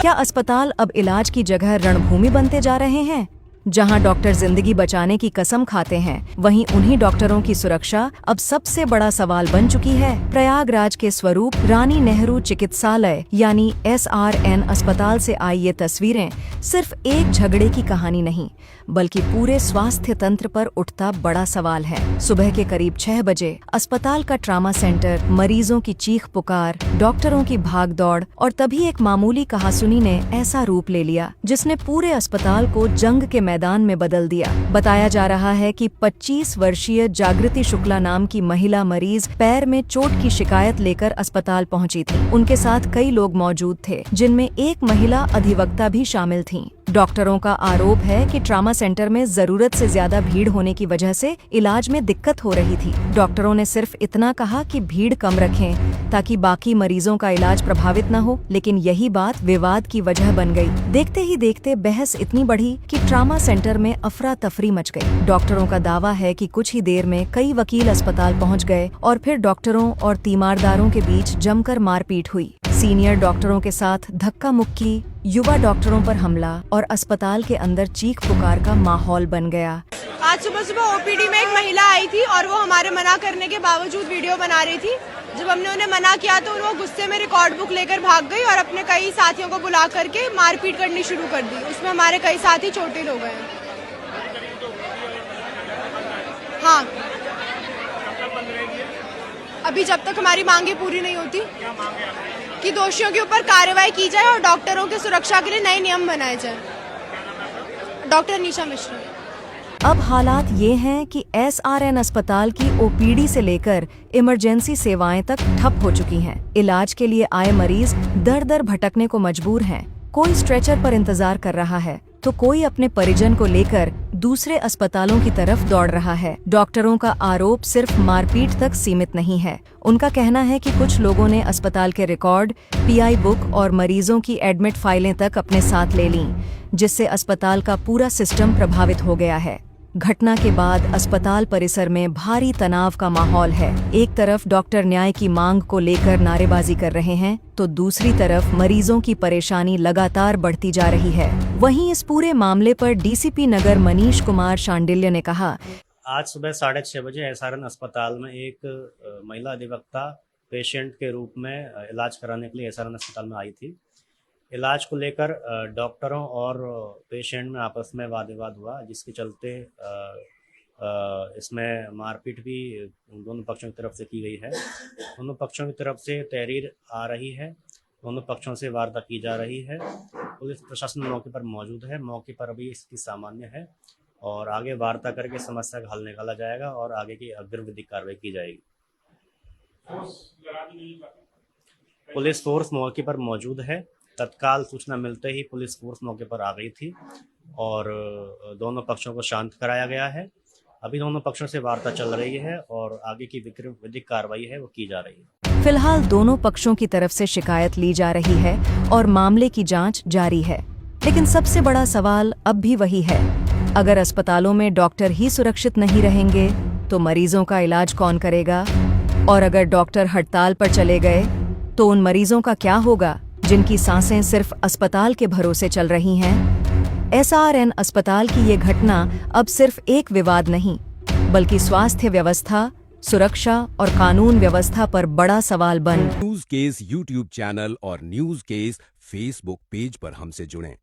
क्या अस्पताल अब इलाज की जगह रणभूमि बनते जा रहे हैं? जहां डॉक्टर जिंदगी बचाने की कसम खाते हैं, वहीं उन्हीं डॉक्टरों की सुरक्षा अब सबसे बड़ा सवाल बन चुकी है। प्रयागराज के स्वरूप रानी नेहरू चिकित्सालय यानी SRN अस्पताल से आई ये तस्वीरें सिर्फ एक झगड़े की कहानी नहीं, बल्कि पूरे स्वास्थ्य तंत्र पर उठता बड़ा सवाल है। सुबह के करीब 6 बजे अस्पताल का ट्रामा सेंटर, मरीजों की चीख पुकार, डॉक्टरों की भाग दौड़ और तभी एक मामूली कहासुनी ने ऐसा रूप ले लिया जिसने पूरे अस्पताल को जंग के मैदान में बदल दिया। बताया जा रहा है कि 25 वर्षीय जागृति शुक्ला नाम की महिला मरीज पैर में चोट की शिकायत लेकर अस्पताल पहुंची थी। उनके साथ कई लोग मौजूद थे, जिनमें एक महिला अधिवक्ता भी शामिल थीं। डॉक्टरों का आरोप है कि ट्रामा सेंटर में जरूरत से ज्यादा भीड़ होने की वजह से इलाज में दिक्कत हो रही थी। डॉक्टरों ने सिर्फ इतना कहा कि भीड़ कम रखें ताकि बाकी मरीजों का इलाज प्रभावित न हो, लेकिन यही बात विवाद की वजह बन गई। देखते ही देखते बहस इतनी बढ़ी कि ट्रामा सेंटर में अफरा तफरी मच गई। डॉक्टरों का दावा है कि कुछ ही देर में कई वकील अस्पताल पहुंच गए और फिर डॉक्टरों और तीमारदारों के बीच जमकर मारपीट हुई। सीनियर डॉक्टरों के साथ धक्का मुक्की, युवा डॉक्टरों पर हमला और अस्पताल के अंदर चीख पुकार का माहौल बन गया। आज सुबह सुबह OPD में एक महिला आई थी और वो हमारे मना करने के बावजूद वीडियो बना रही थी। जब हमने उन्हें मना किया तो वो गुस्से में रिकॉर्ड बुक लेकर भाग गई और अपने कई साथियों को बुला करके मारपीट करनी शुरू कर दी। उसमें हमारे कई साथी चोटिल हो गए। हाँ, अभी जब तक हमारी मांगे पूरी नहीं होती कि दोषियों के ऊपर कार्रवाई की जाए और डॉक्टरों की सुरक्षा के लिए नए नियम बनाए जाए। डॉक्टर निशा मिश्रा। अब हालात ये हैं कि SRN अस्पताल की OPD से लेकर इमरजेंसी सेवाएं तक ठप हो चुकी हैं। इलाज के लिए आए मरीज दर दर भटकने को मजबूर हैं। कोई स्ट्रेचर पर इंतजार कर रहा है तो कोई अपने परिजन को लेकर दूसरे अस्पतालों की तरफ दौड़ रहा है। डॉक्टरों का आरोप सिर्फ मारपीट तक सीमित नहीं है। उनका कहना है कि कुछ लोगों ने अस्पताल के रिकॉर्ड, PI बुक और मरीजों की एडमिट फाइलें तक अपने साथ ले लीं, जिससे अस्पताल का पूरा सिस्टम प्रभावित हो गया है। घटना के बाद अस्पताल परिसर में भारी तनाव का माहौल है। एक तरफ डॉक्टर न्याय की मांग को लेकर नारेबाजी कर रहे हैं, तो दूसरी तरफ मरीजों की परेशानी लगातार बढ़ती जा रही है। वहीं इस पूरे मामले पर DCP नगर मनीष कुमार शांडिल्य ने कहा, आज सुबह 6:30 बजे SRN अस्पताल में एक महिला अधिवक्ता पेशेंट के रूप में इलाज कराने के लिए SRN अस्पताल में आई थी। इलाज को लेकर डॉक्टरों और पेशेंट में आपस में वाद विवाद हुआ, जिसके चलते इसमें मारपीट भी दोनों पक्षों की तरफ से की गई है। दोनों पक्षों की तरफ से तहरीर आ रही है, दोनों पक्षों से वार्ता की जा रही है। पुलिस प्रशासन मौके पर मौजूद है। मौके पर अभी स्थिति सामान्य है और आगे वार्ता करके समस्या का हल निकाला जाएगा और आगे की अग्रिम विधिक कार्रवाई की जाएगी। पुलिस फोर्स मौके पर मौजूद है। तत्काल सूचना मिलते ही पुलिस फोर्स मौके पर आ गई थी और दोनों पक्षों को शांत कराया गया है। अभी दोनों पक्षों से वार्ता चल रही है और आगे की विधिक कार्रवाई है वो की जा रही है। फिलहाल दोनों पक्षों की तरफ से शिकायत ली जा रही है और मामले की जांच जारी है। लेकिन सबसे बड़ा सवाल अब भी वही है, अगर अस्पतालों में डॉक्टर ही सुरक्षित नहीं रहेंगे तो मरीजों का इलाज कौन करेगा? और अगर डॉक्टर हड़ताल पर चले गए तो उन मरीजों का क्या होगा जिनकी सांसें सिर्फ अस्पताल के भरोसे चल रही हैं? SRN अस्पताल की ये घटना अब सिर्फ एक विवाद नहीं, बल्कि स्वास्थ्य व्यवस्था, सुरक्षा और कानून व्यवस्था पर बड़ा सवाल बन। न्यूज केस YouTube चैनल और न्यूज केस Facebook पेज पर हमसे जुड़ें।